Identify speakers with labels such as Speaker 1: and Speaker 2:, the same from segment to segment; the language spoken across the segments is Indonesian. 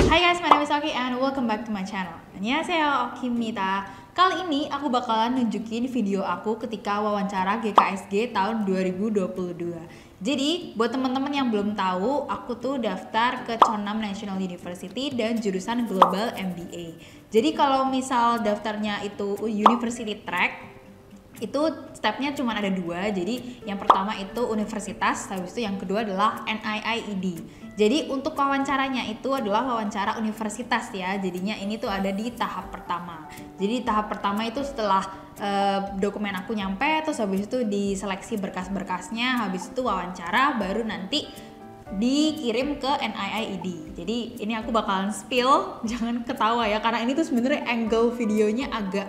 Speaker 1: Hai guys, my name is Oki and welcome back to my channel. Annyeonghaseyo, Okimita. Kali ini aku bakalan nunjukin video aku ketika wawancara GKSG tahun 2022. Jadi, buat teman-teman yang belum tahu, aku tuh daftar ke Chonnam National University dan jurusan Global MBA. Jadi kalau misal daftarnya itu University Track, itu stepnya cuma ada dua. Jadi yang pertama itu universitas, habis itu yang kedua adalah NIIED. Jadi untuk wawancaranya itu adalah wawancara universitas ya. Jadinya ini tuh ada di tahap pertama. Jadi tahap pertama itu setelah dokumen aku nyampe, terus habis itu diseleksi berkas-berkasnya, habis itu wawancara, baru nanti dikirim ke NIIED. Jadi ini aku bakalan spill, jangan ketawa ya, karena ini tuh sebenarnya angle videonya agak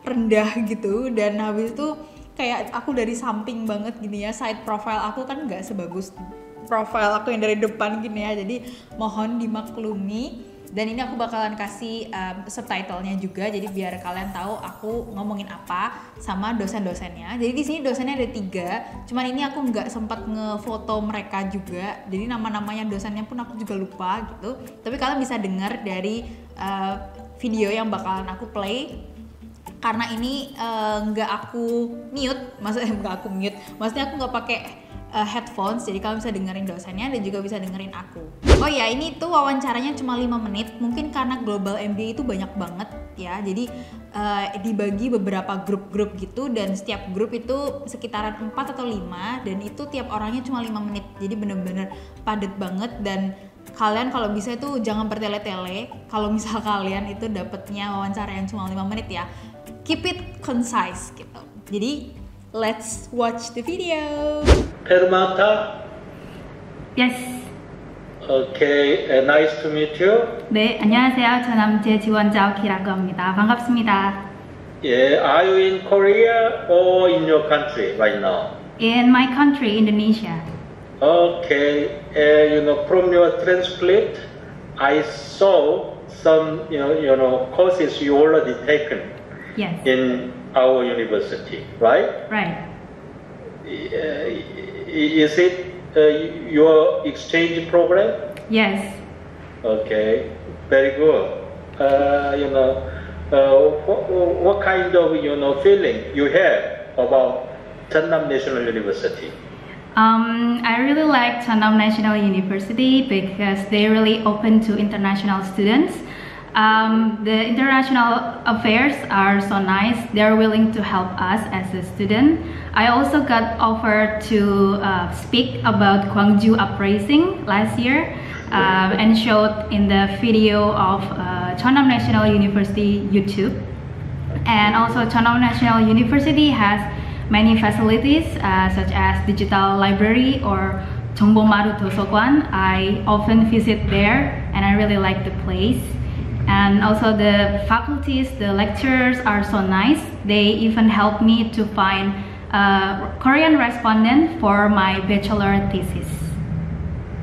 Speaker 1: rendah gitu, dan habis itu kayak aku dari samping banget gini ya, side profile aku kan nggak sebagus profile aku yang dari depan gini ya, jadi mohon dimaklumi. Dan ini aku bakalan kasih subtitlenya juga, jadi biar kalian tahu aku ngomongin apa sama dosen-dosennya. Jadi di sini dosennya ada 3, cuman ini aku nggak sempat ngefoto mereka juga, jadi nama-namanya dosennya pun aku juga lupa gitu. Tapi kalian bisa dengar dari video yang bakalan aku play. Karena ini nggak aku mute, maksudnya aku nggak pakai headphones, jadi kalian bisa dengerin dosennya dan juga bisa dengerin aku. Oh ya, ini tuh wawancaranya cuma 5 menit, mungkin karena Global MBA itu banyak banget ya, jadi dibagi beberapa grup-grup gitu, dan setiap grup itu sekitaran 4 atau 5, dan itu tiap orangnya cuma 5 menit, jadi bener-bener padat banget. Dan kalian kalau bisa itu jangan bertele-tele, kalau misal kalian itu dapetnya wawancara yang cuma 5 menit ya, keep it concise gitu. Jadi let's watch the video.
Speaker 2: Permata.
Speaker 3: Yes.
Speaker 2: Okay, nice to meet you.
Speaker 3: 네, 안녕하세요. 저는 지원자 오키라고 합니다. 반갑습니다.
Speaker 2: Yeah, are you in Korea or in your country right now?
Speaker 3: In my country, Indonesia.
Speaker 2: Okay, from your transcript, I saw some, courses you already taken.
Speaker 3: Yes.
Speaker 2: In our university, right?
Speaker 3: Right.
Speaker 2: Is it your exchange program?
Speaker 3: Yes.
Speaker 2: Okay, very good. What kind of feeling you have about Chonnam National University?
Speaker 3: I really like Chonnam National University because they really open to international students. The international affairs are so nice. They're willing to help us as a student. I also got offered to speak about Gwangju Uprising last year and showed in the video of Chonnam National University YouTube. And also Chonnam National University has many facilities such as digital library or 정보마루 도서관. I often visit there and I really like the place. And also the faculties, the lecturers are so nice. They even helped me to find a Korean respondent for my bachelor thesis.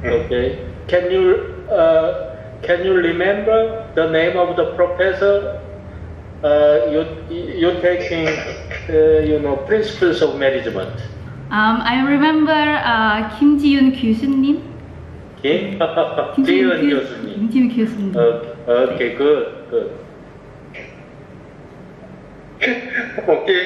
Speaker 2: Okay. Can you remember the name of the professor you're taking, principles of management?
Speaker 3: I remember Kim Ji-yoon 교수님.
Speaker 2: 지은 교수님.
Speaker 3: 김지윤 교수님.
Speaker 2: Okay, good. Okay.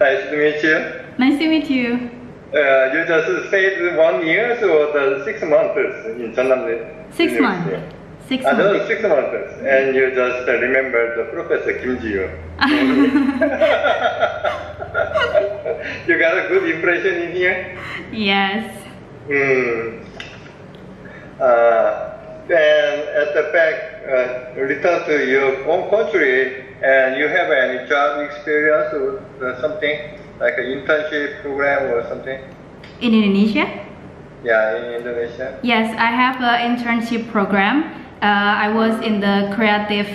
Speaker 2: Nice to meet you.
Speaker 3: Nice to meet you.
Speaker 2: You just stayed 1 year or the 6 months in Chonnam?
Speaker 3: 6 months. 6 months.
Speaker 2: Another 6 months, and you just remember the Professor Kim Ji-yoon. You got a good impression in here?
Speaker 3: Yes.
Speaker 2: And at the back, return to your own country, and you have any job experience or something, like an internship program or something?
Speaker 3: In Indonesia?
Speaker 2: Yeah, in Indonesia.
Speaker 3: Yes, I have an internship program. I was in the creative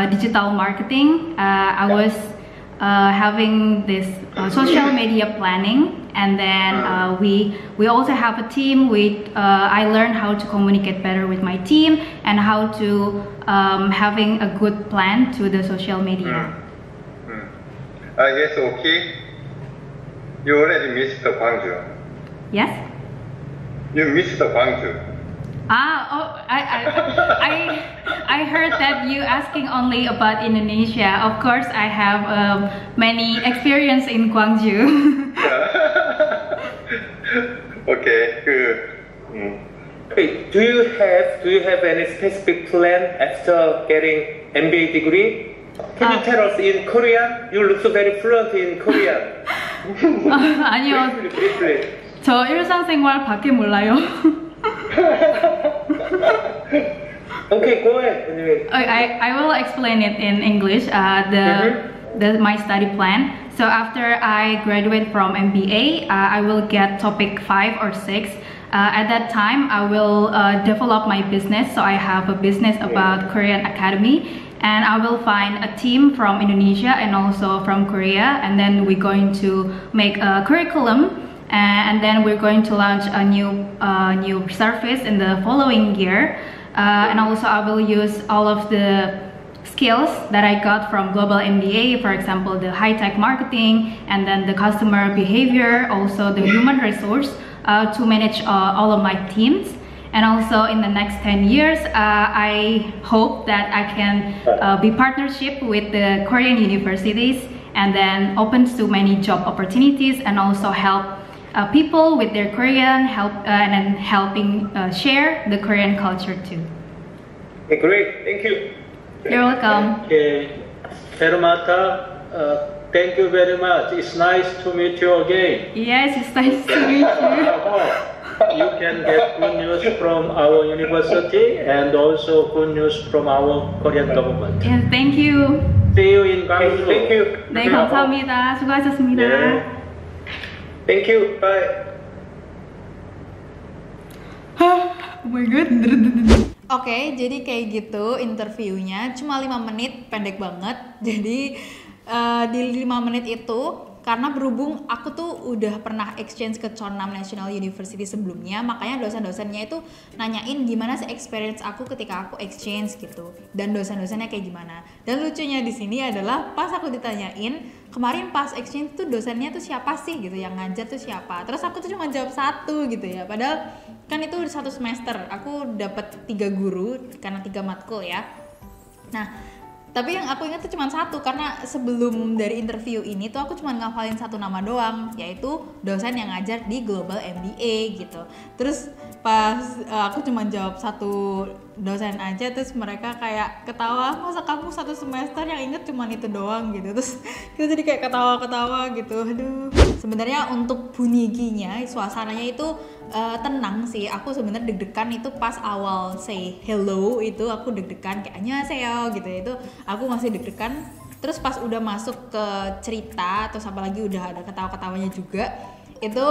Speaker 3: digital marketing. I was having this social media planning, and then we also have a team. I learned how to communicate better with my team and how to having a good plan to the social media.
Speaker 2: Yes, okay. You already missed the Gwangju.
Speaker 3: Yes.
Speaker 2: You missed the Gwangju.
Speaker 3: I I heard that you asking only about Indonesia. Of course, I have many experience in Gwangju.
Speaker 2: Okay, good.
Speaker 4: Hey, do you have any specific plan after getting MBA degree? Can you tell us in Korean? You look so very fluent in Korean.
Speaker 3: 아니요,
Speaker 4: Briefly.
Speaker 3: 저 일상생활 밖에 몰라요.
Speaker 4: Okay, go ahead. Anyway.
Speaker 3: I will explain it in English. My study plan. So after I graduate from MBA, I will get topic 5 or 6. At that time, I will develop my business. So I have a business about Korean Academy, and I will find a team from Indonesia and also from Korea, and then we're going to make a curriculum, and then we're going to launch a new service in the following year. And also I will use all of the skills that I got from Global MBA, for example, the high-tech marketing, and then the customer behavior, also the human resource, to manage all of my teams. And also in the next 10 years, I hope that I can be partnership with the Korean universities, and then opens to many job opportunities, and also help people with their Korean, and then helping share the Korean culture too.
Speaker 4: Okay, great. Thank you.
Speaker 3: You're welcome.
Speaker 5: Okay, Fermata, thank you very much. It's nice to meet you again.
Speaker 3: Yes, it's nice to meet you.
Speaker 5: You can get good news from our university and also good news from our Korean government.
Speaker 3: Yes, thank you.
Speaker 5: See you in Gwangju.
Speaker 4: Thank you.
Speaker 3: 네, 감사합니다. 수고하셨습니다.
Speaker 5: 네.
Speaker 4: Thank you. Bye.
Speaker 3: Oh my god.
Speaker 1: Oke, jadi kayak gitu interviewnya, cuma 5 menit, pendek banget. Jadi di 5 menit itu, karena berhubung aku tuh udah pernah exchange ke Chonnam National University sebelumnya, makanya dosen-dosennya itu nanyain gimana sih experience aku ketika aku exchange gitu, dan dosen-dosennya kayak gimana. Dan lucunya di sini adalah pas aku ditanyain kemarin pas exchange tuh dosennya tuh siapa sih gitu, yang ngajar tuh siapa, terus aku tuh cuma jawab 1 gitu ya, padahal kan itu 1 semester aku dapat 3 guru karena 3 matkul ya. Nah, tapi yang aku ingat tuh cuma 1, karena sebelum dari interview ini tuh aku cuma ngafalin 1 nama doang, yaitu dosen yang ngajar di Global MBA gitu. Terus pas aku cuma jawab 1 dosen aja, terus mereka kayak ketawa, masa kamu 1 semester yang inget cuma itu doang gitu. Terus kita jadi kayak ketawa-ketawa gitu. Aduh. Sebenarnya untuk bunyinya, suasananya itu tenang sih. Aku sebenarnya deg-degan itu pas awal say hello itu aku deg-degan kayak annyeonghaseyo gitu. Itu aku masih deg-degan. Terus pas udah masuk ke cerita, terus apalagi udah ada ketawa-ketawanya juga, itu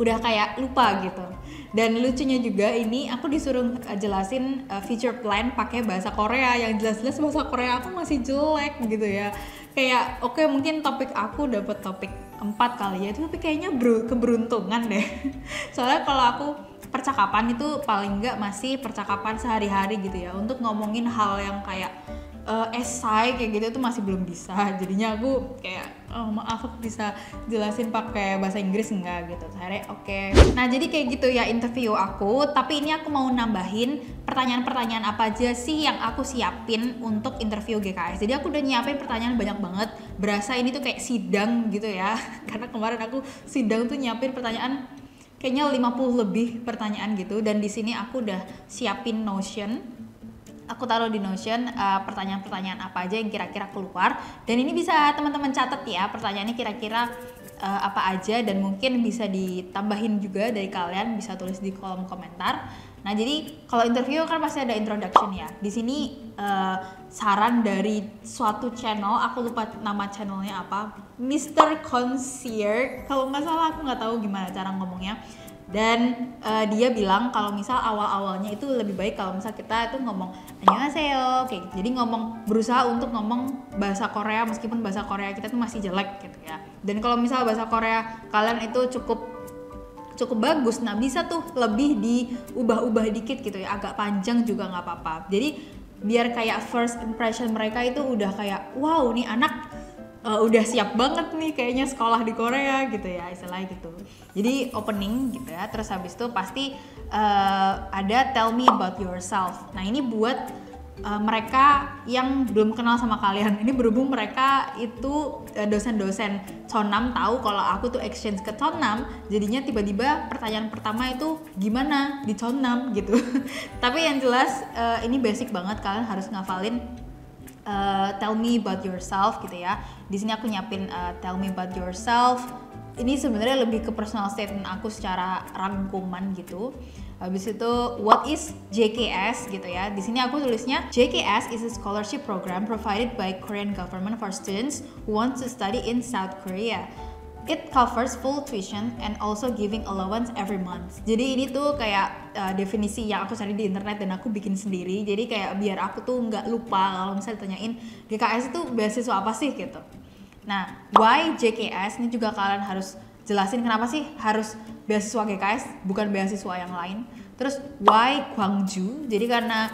Speaker 1: udah kayak lupa gitu. Dan lucunya juga ini aku disuruh jelasin future plan pakai bahasa Korea, yang jelas-jelas bahasa Korea aku masih jelek gitu ya. Kayak oke, mungkin topik aku dapat topik 4 kali ya, itu tapi kayaknya keberuntungan deh. Soalnya kalau aku percakapan itu paling enggak masih percakapan sehari-hari gitu ya. Untuk ngomongin hal yang kayak esai kayak gitu tuh masih belum bisa. Jadinya aku kayak maaf, aku bisa jelasin pakai bahasa Inggris enggak gitu. Akhirnya oke. Nah, jadi kayak gitu ya interview aku, tapi ini aku mau nambahin pertanyaan-pertanyaan apa aja sih yang aku siapin untuk interview GKS. Jadi aku udah nyiapin pertanyaan banyak banget. Berasa ini tuh kayak sidang gitu ya. Karena kemarin aku sidang tuh nyiapin pertanyaan kayaknya 50 lebih pertanyaan gitu, dan di sini aku udah siapin Notion. Aku taruh di Notion pertanyaan-pertanyaan apa aja yang kira-kira keluar, dan ini bisa teman-teman catat ya pertanyaannya kira-kira apa aja, dan mungkin bisa ditambahin juga dari kalian, bisa tulis di kolom komentar. Nah, jadi kalau interview kan pasti ada introduction ya. Di sini saran dari suatu channel, aku lupa nama channelnya apa, Mr. Concierge kalau nggak salah, aku nggak tahu gimana cara ngomongnya. Dan dia bilang kalau misal awal-awalnya itu lebih baik kalau misal kita itu ngomong annyeonghaseyo kayak gitu. Jadi berusaha untuk ngomong bahasa Korea meskipun bahasa Korea kita tuh masih jelek gitu ya. Dan kalau misal bahasa Korea kalian itu cukup bagus, nah bisa tuh lebih diubah-ubah dikit gitu ya, agak panjang juga nggak apa-apa. Jadi biar kayak first impression mereka itu udah kayak wow, nih anak udah siap banget nih kayaknya sekolah di Korea gitu ya, istilahnya gitu. Jadi opening gitu ya, terus habis itu pasti ada tell me about yourself. Nah ini buat mereka yang belum kenal sama kalian. Ini berhubung mereka itu dosen-dosen Chonnam tahu kalau aku tuh exchange ke Chonnam, jadinya tiba-tiba pertanyaan pertama itu gimana di Chonnam gitu. Tapi yang jelas ini basic banget, kalian harus ngafalin tell me about yourself gitu ya. Di sini aku nyiapin tell me about yourself. Ini sebenarnya lebih ke personal statement aku secara rangkuman gitu. Habis itu what is JKS gitu ya. Di sini aku tulisnya JKS is a scholarship program provided by Korean government for students who want to study in South Korea. It covers full tuition and also giving allowance every month. Jadi ini tuh kayak definisi yang aku cari di internet dan aku bikin sendiri. Jadi kayak biar aku tuh nggak lupa kalau misalnya ditanyain GKS itu beasiswa apa sih gitu. Nah, why JKS ini juga kalian harus jelasin kenapa sih harus beasiswa GKS bukan beasiswa yang lain. Terus why Gwangju? Jadi karena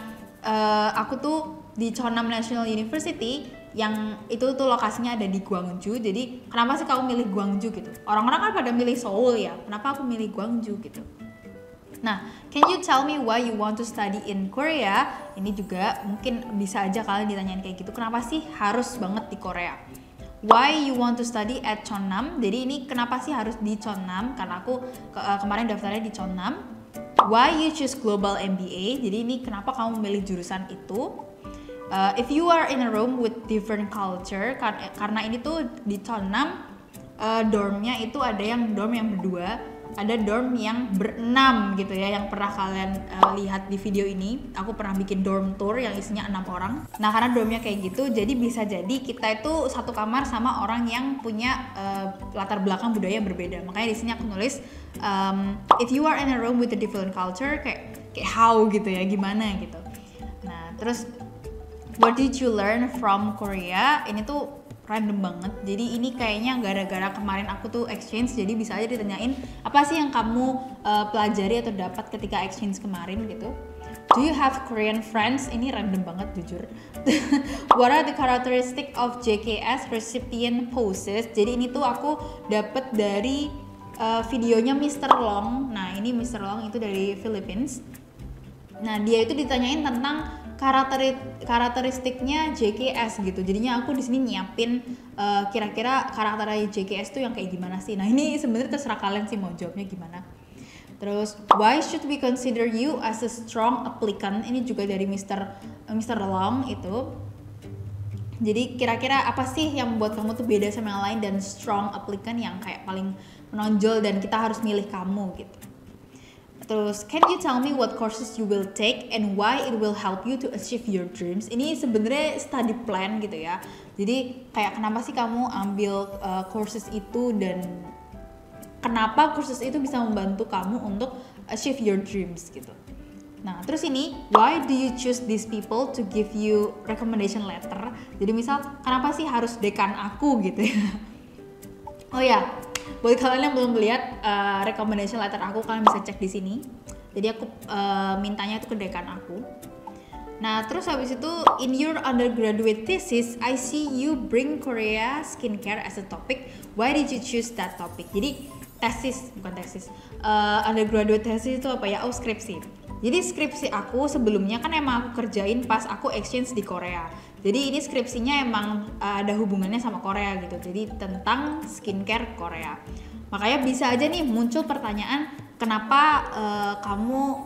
Speaker 1: aku tuh di Chonnam National University yang itu tuh lokasinya ada di Gwangju. Jadi kenapa sih kamu milih Gwangju gitu? Orang-orang kan pada milih Seoul ya. Kenapa aku milih Gwangju gitu? Nah, can you tell me why you want to study in Korea? Ini juga mungkin bisa aja kalian ditanyain kayak gitu. Kenapa sih harus banget di Korea? Why you want to study at Chonnam? Jadi ini kenapa sih harus di Chonnam? Karena aku kemarin daftarnya di Chonnam. Why you choose Global MBA? Jadi ini kenapa kamu memilih jurusan itu? If you are in a room with different culture, karena ini tuh di Chonnam dormnya itu ada yang dorm yang berdua, ada dorm yang berenam gitu ya, yang pernah kalian lihat di video ini. Aku pernah bikin dorm tour yang isinya 6 orang. Nah karena dormnya kayak gitu, jadi bisa jadi kita itu satu kamar sama orang yang punya latar belakang budaya berbeda. Makanya di sini aku nulis if you are in a room with a different culture, kayak how gitu ya, gimana gitu. Nah terus what did you learn from Korea? Ini tuh random banget. Jadi ini kayaknya gara-gara kemarin aku tuh exchange, jadi bisa aja ditanyain apa sih yang kamu pelajari atau dapat ketika exchange kemarin gitu. Do you have Korean friends? Ini random banget jujur. What are the characteristic of JKS recipient poses? Jadi ini tuh aku dapat dari videonya Mr. Long. Nah ini Mr. Long itu dari Philippines. Nah dia itu ditanyain tentang karakteristiknya JKS gitu. Jadinya aku di sini nyiapin kira-kira karakternya JKS tuh yang kayak gimana sih. Nah ini sebenarnya terserah kalian sih mau jawabnya gimana. Terus why should we consider you as a strong applicant? Ini juga dari Mr. Long itu. Jadi kira-kira apa sih yang membuat kamu tuh beda sama yang lain dan strong applicant yang kayak paling menonjol dan kita harus milih kamu gitu. Terus, can you tell me what courses you will take and why it will help you to achieve your dreams? Ini sebenarnya study plan gitu ya. Jadi kayak kenapa sih kamu ambil courses itu dan kenapa courses itu bisa membantu kamu untuk achieve your dreams gitu. Nah, terus ini, why do you choose these people to give you recommendation letter? Jadi misal, kenapa sih harus dekan aku gitu ya? Oh ya, buat kalian yang belum lihat recommendation letter aku, kalian bisa cek di sini. Jadi aku mintanya itu ke dekan aku. Nah terus habis itu in your undergraduate thesis, I see you bring Korea skincare as a topic. Why did you choose that topic? Jadi undergraduate thesis itu apa ya? Oh skripsi. Jadi skripsi aku sebelumnya kan emang aku kerjain pas aku exchange di Korea. Jadi ini skripsinya emang ada hubungannya sama Korea gitu. Jadi tentang skincare Korea. Makanya bisa aja nih muncul pertanyaan kenapa kamu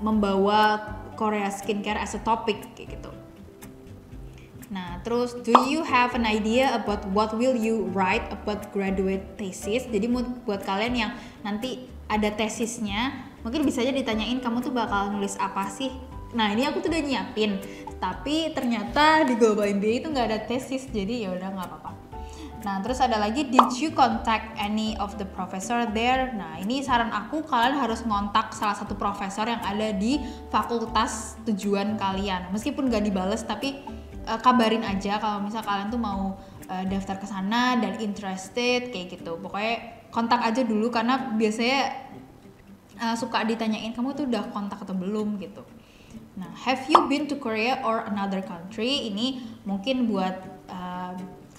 Speaker 1: membawa Korea skincare as a topic kayak gitu. Nah, terus do you have an idea about what will you write about graduate thesis? Jadi buat kalian yang nanti ada tesisnya, mungkin bisa aja ditanyain kamu tuh bakal nulis apa sih? Nah, ini aku tuh udah nyiapin. Tapi ternyata di Global MBA itu nggak ada tesis, jadi ya udah nggak apa-apa. Nah, terus ada lagi, did you contact any of the professor there? Nah, ini saran aku, kalian harus ngontak salah satu profesor yang ada di fakultas tujuan kalian. Meskipun nggak dibales, tapi kabarin aja kalau misal kalian tuh mau daftar ke sana dan interested kayak gitu. Pokoknya kontak aja dulu karena biasanya suka ditanyain kamu tuh udah kontak atau belum gitu. Nah, have you been to Korea or another country? Ini mungkin buat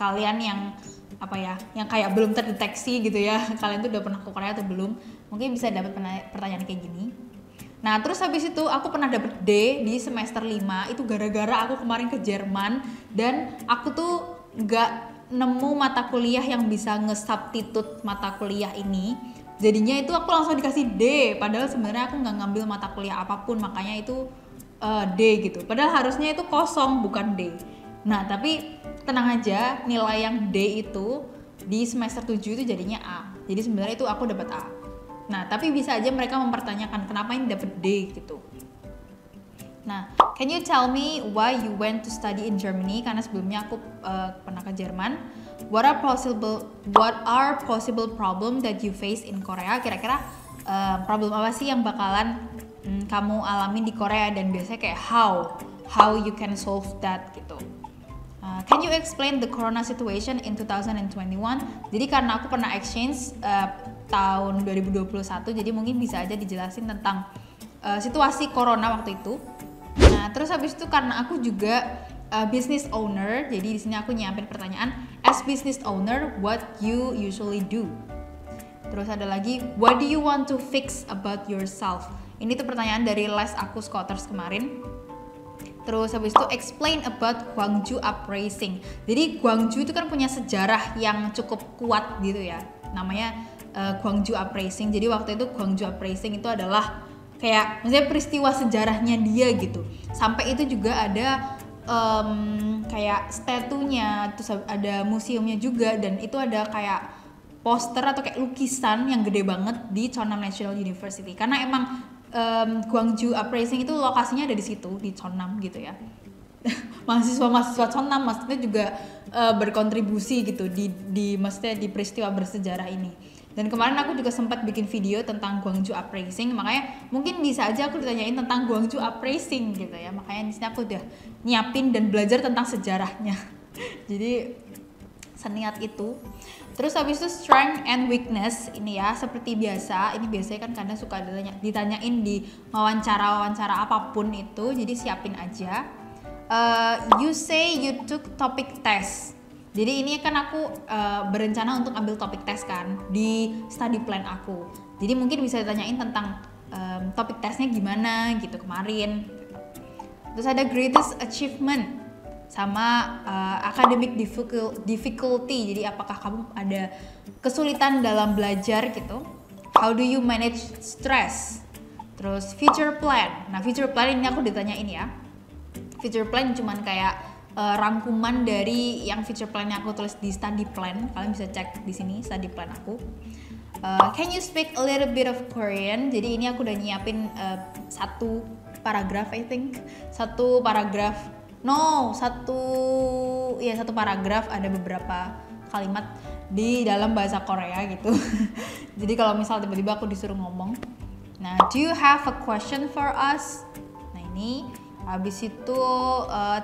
Speaker 1: kalian yang apa ya, yang kayak belum terdeteksi gitu ya, kalian tuh udah pernah ke Korea atau belum, mungkin bisa dapat pertanyaan kayak gini. Nah terus habis itu aku pernah dapet D di semester 5, itu gara-gara aku kemarin ke Jerman dan aku tuh gak nemu mata kuliah yang bisa nge-substitute mata kuliah ini. Jadinya itu aku langsung dikasih D, padahal sebenarnya aku nggak ngambil mata kuliah apapun, makanya itu D gitu. Padahal harusnya itu kosong, bukan D. Nah tapi tenang aja, nilai yang D itu di semester 7 itu jadinya A. Jadi sebenarnya itu aku dapat A. Nah tapi bisa aja mereka mempertanyakan kenapa ini dapat D gitu. Nah, can you tell me why you went to study in Germany? Karena sebelumnya aku pernah ke Jerman. What are possible problem that you face in Korea? Kira-kira problem apa sih yang bakalan kamu alami di Korea, dan biasanya kayak how you can solve that gitu. Can you explain the corona situation in 2021? Jadi karena aku pernah exchange tahun 2021, jadi mungkin bisa aja dijelasin tentang situasi corona waktu itu. Nah, terus habis itu karena aku juga business owner, jadi di sini aku nyiapin pertanyaan, as business owner, what you usually do? Terus ada lagi, what do you want to fix about yourself? Ini tuh pertanyaan dari les aku Scotters kemarin. Terus habis itu explain about Gwangju Uprising. Jadi Gwangju itu kan punya sejarah yang cukup kuat gitu ya, namanya Gwangju Uprising. Jadi waktu itu Gwangju Uprising itu adalah kayak maksudnya peristiwa sejarahnya dia gitu. Sampai itu juga ada kayak statunya, terus ada museumnya juga, dan itu ada kayak poster atau kayak lukisan yang gede banget di Cheonnam National University. Karena emang Gwangju Uprising itu lokasinya ada di situ, di Cheonnam gitu ya. Mahasiswa Cheonnam maksudnya juga berkontribusi gitu di maksudnya di peristiwa bersejarah ini. Dan kemarin aku juga sempat bikin video tentang Gwangju Uprising, makanya mungkin bisa aja aku ditanyain tentang Gwangju Uprising gitu ya. Makanya di sini aku udah nyiapin dan belajar tentang sejarahnya. Jadi seniat itu. Terus habis itu strength and weakness, ini ya seperti biasa, ini biasanya kan kadang suka ditanyain di wawancara apapun itu, jadi siapin aja. You say you took topic test. Jadi ini kan aku berencana untuk ambil topik tes kan di study plan aku. Jadi mungkin bisa ditanyain tentang topik tesnya gimana gitu kemarin. Terus ada greatest achievement sama academic difficulty. Jadi apakah kamu ada kesulitan dalam belajar gitu? How do you manage stress? Terus future plan. Nah future plan ini aku ditanyain ya. Future plan cuman kayak rangkuman dari yang future plan yang aku tulis di study plan. Kalian bisa cek di sini study plan aku. Can you speak a little bit of Korean? Jadi ini aku udah nyiapin satu paragraph I think. Satu paragraph ada beberapa kalimat di dalam bahasa Korea gitu. Jadi kalau misal tiba-tiba aku disuruh ngomong, nah, do you have a question for us? Nah ini, habis itu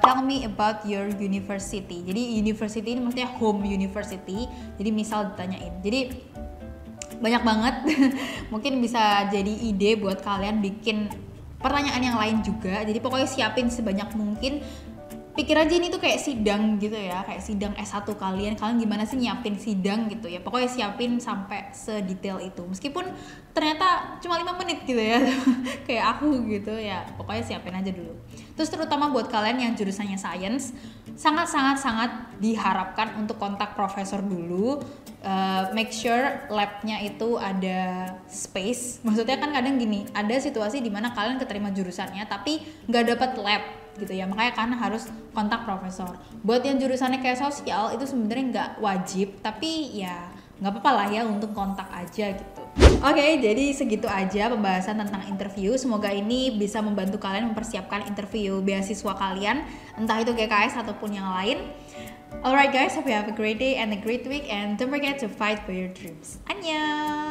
Speaker 1: tell me about your university. Jadi university ini maksudnya home university. Jadi misal ditanyain. Jadi banyak banget. Mungkin bisa jadi ide buat kalian bikin pertanyaan yang lain juga. Jadi pokoknya siapin sebanyak mungkin. Pikir aja ini tuh kayak sidang gitu ya, kayak sidang S1 kalian gimana sih nyiapin sidang gitu ya. Pokoknya siapin sampai sedetail itu. Meskipun ternyata cuma 5 menit gitu ya, kayak aku gitu ya. Pokoknya siapin aja dulu. Terus terutama buat kalian yang jurusannya science, sangat diharapkan untuk kontak profesor dulu. Make sure labnya itu ada space. Maksudnya kan kadang gini, ada situasi dimana kalian keterima jurusannya tapi nggak dapat lab gitu ya, makanya kan harus kontak profesor. Buat yang jurusannya kayak sosial itu sebenarnya nggak wajib, tapi ya nggak apa-apa lah ya untuk kontak aja gitu. Oke, jadi segitu aja pembahasan tentang interview. Semoga ini bisa membantu kalian mempersiapkan interview beasiswa kalian, entah itu GKS ataupun yang lain. Alright guys, hope you have a great day and a great week, and don't forget to fight for your dreams. Annyeong!